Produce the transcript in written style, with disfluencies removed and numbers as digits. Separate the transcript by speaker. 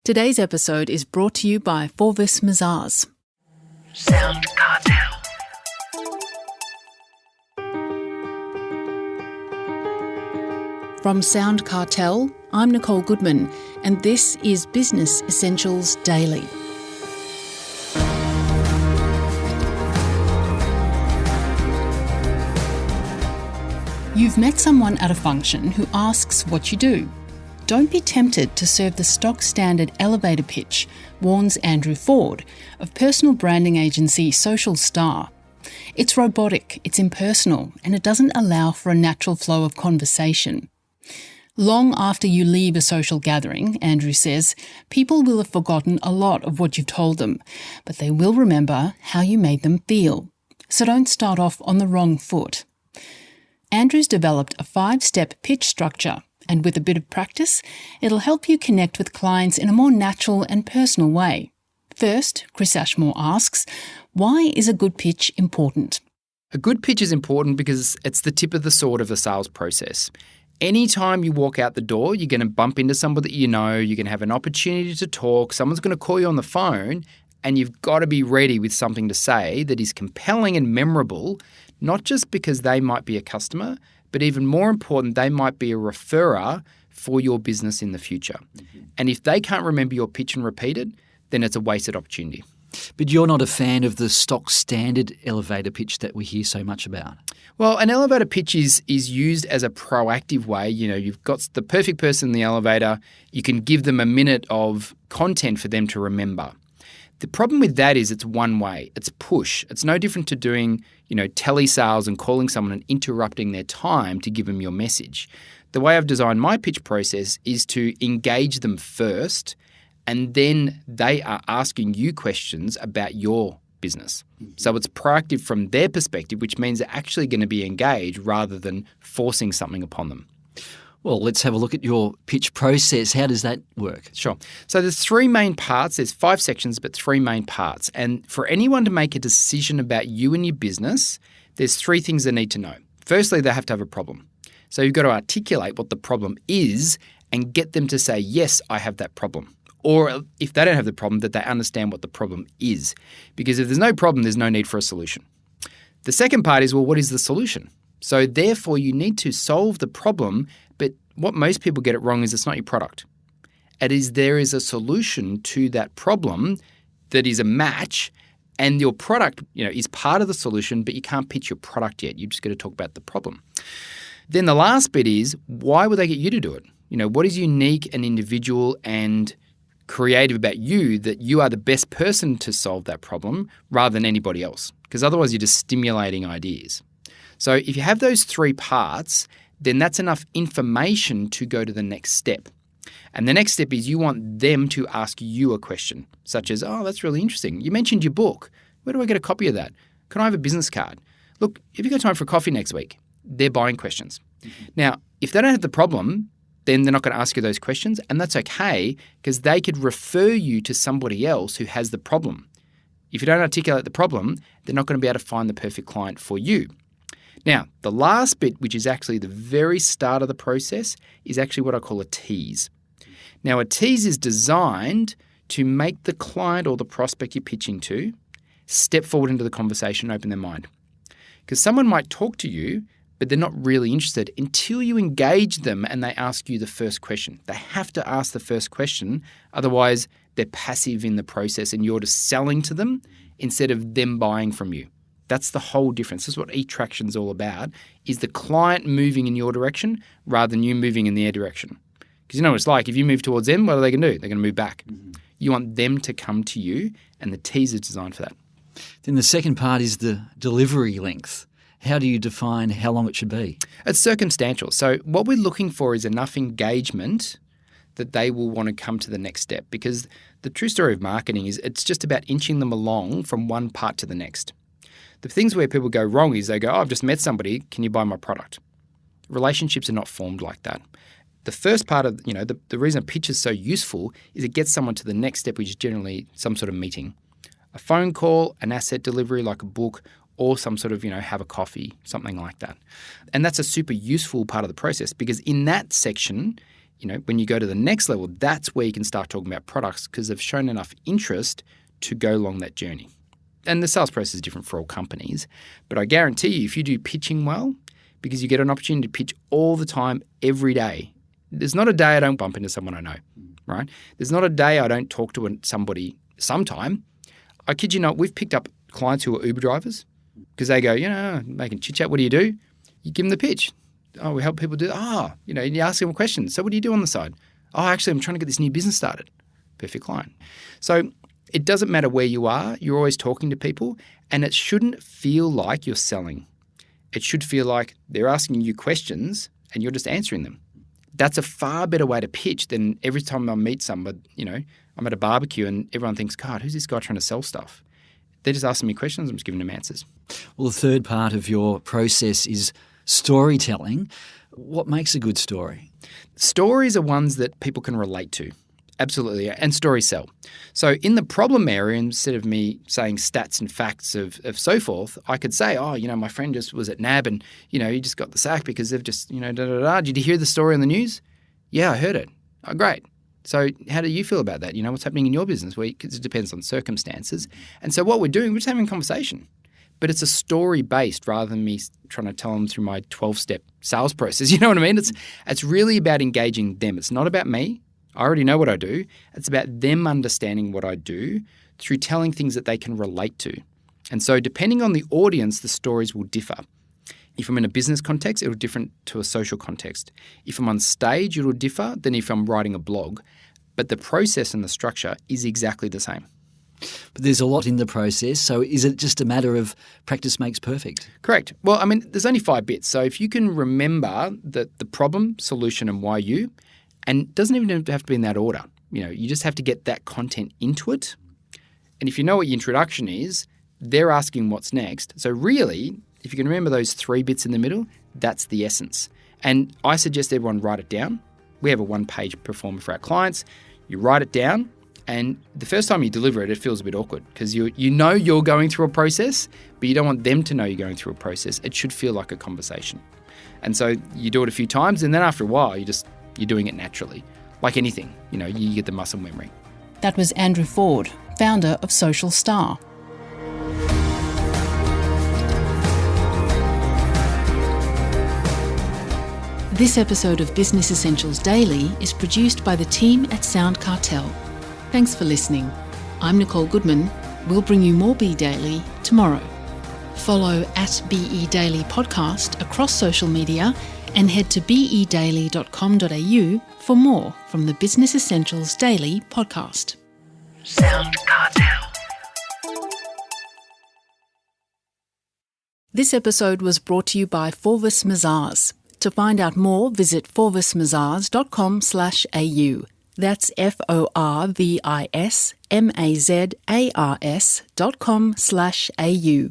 Speaker 1: Today's episode is brought to you by Forvis Mazars.
Speaker 2: SoundCartel.
Speaker 1: From SoundCartel, I'm Nicole Goodman, and this is Business Essentials Daily. You've met someone at a function who asks what you do. Don't be tempted to serve the stock standard elevator pitch, warns Andrew Ford of personal branding agency Social Star. It's robotic, it's impersonal, and it doesn't allow for a natural flow of conversation. Long after you leave a social gathering, Andrew says, people will have forgotten a lot of what you've told them, but they will remember how you made them feel. So don't start off on the wrong foot. Andrew's developed a 5-step pitch structure, and with a bit of practice, it'll help you connect with clients in a more natural and personal way. First, Chris Ashmore asks, why is a good pitch important?
Speaker 3: A good pitch is important because it's the tip of the sword of the sales process. Anytime you walk out the door, you're going to bump into somebody that you know, you're going to have an opportunity to talk, someone's going to call you on the phone, and you've got to be ready with something to say that is compelling and memorable, not just because they might be a customer, but even more important, they might be a referrer for your business in the future. Mm-hmm. And if they can't remember your pitch and repeat it, then it's a wasted opportunity.
Speaker 4: But you're not a fan of the stock standard elevator pitch that we hear so much about.
Speaker 3: Well, an elevator pitch is used as a proactive way. You know, you've got the perfect person in the elevator. You can give them a minute of content for them to remember. The problem with that is it's one way. It's push. It's no different to doing, telesales and calling someone and interrupting their time to give them your message. The way I've designed my pitch process is to engage them first, and then they are asking you questions about your business. Mm-hmm. So it's proactive from their perspective, which means they're actually going to be engaged rather than forcing something upon them.
Speaker 4: Well, let's have a look at your pitch process. How does that work?
Speaker 3: Sure. So there's 3 main parts. There's 5 sections, but 3 main parts. And for anyone to make a decision about you and your business, there's 3 things they need to know. Firstly, they have to have a problem. So you've got to articulate what the problem is and get them to say, yes, I have that problem. Or if they don't have the problem, that they understand what the problem is. Because if there's no problem, there's no need for a solution. The second part is, well, what is the solution? So therefore, you need to solve the problem, but what most people get it wrong is it's not your product. It is there is a solution to that problem that is a match, and your product, is part of the solution, but you can't pitch your product yet. You've just got to talk about the problem. Then the last bit is, why would they get you to do it? What is unique and individual and creative about you that you are the best person to solve that problem rather than anybody else? Because otherwise you're just stimulating ideas. So if you have those 3 parts, then that's enough information to go to the next step. And the next step is you want them to ask you a question, such as, oh, that's really interesting. You mentioned your book. Where do I get a copy of that? Can I have a business card? Look, have you got time for coffee next week? They're buying questions. Mm-hmm. Now, if they don't have the problem, then they're not going to ask you those questions, and that's okay because they could refer you to somebody else who has the problem. If you don't articulate the problem, they're not going to be able to find the perfect client for you. Now, the last bit, which is actually the very start of the process, is actually what I call a tease. Now, a tease is designed to make the client or the prospect you're pitching to step forward into the conversation and open their mind. Because someone might talk to you, but they're not really interested until you engage them and they ask you the first question. They have to ask the first question, otherwise they're passive in the process and you're just selling to them instead of them buying from you. That's the whole difference. This is what e-traction is all about, is the client moving in your direction rather than you moving in their direction. Because you know what it's like, if you move towards them, what are they going to do? They're going to move back. Mm-hmm. You want them to come to you, and the tease is designed for that.
Speaker 4: Then the second part is the delivery length. How do you define how long it should be?
Speaker 3: It's circumstantial. So what we're looking for is enough engagement that they will want to come to the next step, because the true story of marketing is it's just about inching them along from one part to the next. The things where people go wrong is they go, oh, I've just met somebody, can you buy my product? Relationships are not formed like that. The first part of, the reason a pitch is so useful is it gets someone to the next step, which is generally some sort of meeting. A phone call, an asset delivery like a book, or some sort of, have a coffee, something like that. And that's a super useful part of the process because in that section, when you go to the next level, that's where you can start talking about products because they've shown enough interest to go along that journey. And the sales process is different for all companies. But I guarantee you, if you do pitching well, because you get an opportunity to pitch all the time, every day, there's not a day I don't bump into someone I know, right? There's not a day I don't talk to somebody sometime. I kid you not, we've picked up clients who are Uber drivers because they go, making chit-chat, what do? You give them the pitch. Oh, we help people do that. You ask them questions. So what do you do on the side? Oh, actually, I'm trying to get this new business started. Perfect client. So it doesn't matter where you are. You're always talking to people, and it shouldn't feel like you're selling. It should feel like they're asking you questions and you're just answering them. That's a far better way to pitch than every time I meet somebody, I'm at a barbecue and everyone thinks, God, who's this guy trying to sell stuff? They're just asking me questions. I'm just giving them answers.
Speaker 4: Well, the third part of your process is storytelling. What makes a good story?
Speaker 3: Stories are ones that people can relate to. Absolutely. And stories sell. So in the problem area, instead of me saying stats and facts of so forth, I could say, my friend just was at NAB and, he just got the sack because they've just, Did you hear the story on the news? Yeah, I heard it. Oh, great. So how do you feel about that? What's happening in your business? Because it depends on circumstances. And so what we're doing, we're just having a conversation. But it's a story-based rather than me trying to tell them through my 12-step sales process. You know what I mean? It's really about engaging them. It's not about me. I already know what I do. It's about them understanding what I do through telling things that they can relate to. And so depending on the audience, the stories will differ. If I'm in a business context, it'll different to a social context. If I'm on stage, it'll differ than if I'm writing a blog. But the process and the structure is exactly the same.
Speaker 4: But there's a lot in the process, so is it just a matter of practice makes perfect?
Speaker 3: Correct. Well, there's only 5 bits. So if you can remember the problem, solution, and why you, and it doesn't even have to be in that order. You just have to get that content into it. And if you know what your introduction is, they're asking what's next. So really, if you can remember those 3 bits in the middle, that's the essence. And I suggest everyone write it down. We have a 1-page performer for our clients. You write it down, and the first time you deliver it, it feels a bit awkward because you're going through a process, but you don't want them to know you're going through a process. It should feel like a conversation. And so you do it a few times, and then after a while, you're doing it naturally. Like anything, you get the muscle memory.
Speaker 1: That was Andrew Ford, founder of Social Star. This episode of Business Essentials Daily is produced by the team at SoundCartel. Thanks for listening. I'm Nicole Goodman. We'll bring you more Be Daily tomorrow. Follow @BE Daily Podcast across social media and head to bedaily.com.au for more from the Business Essentials Daily podcast. SoundCartel. This episode was brought to you by Forvis Mazars. To find out more, visit forvismazars.com/au. That's FORVISMAZARS.com/au.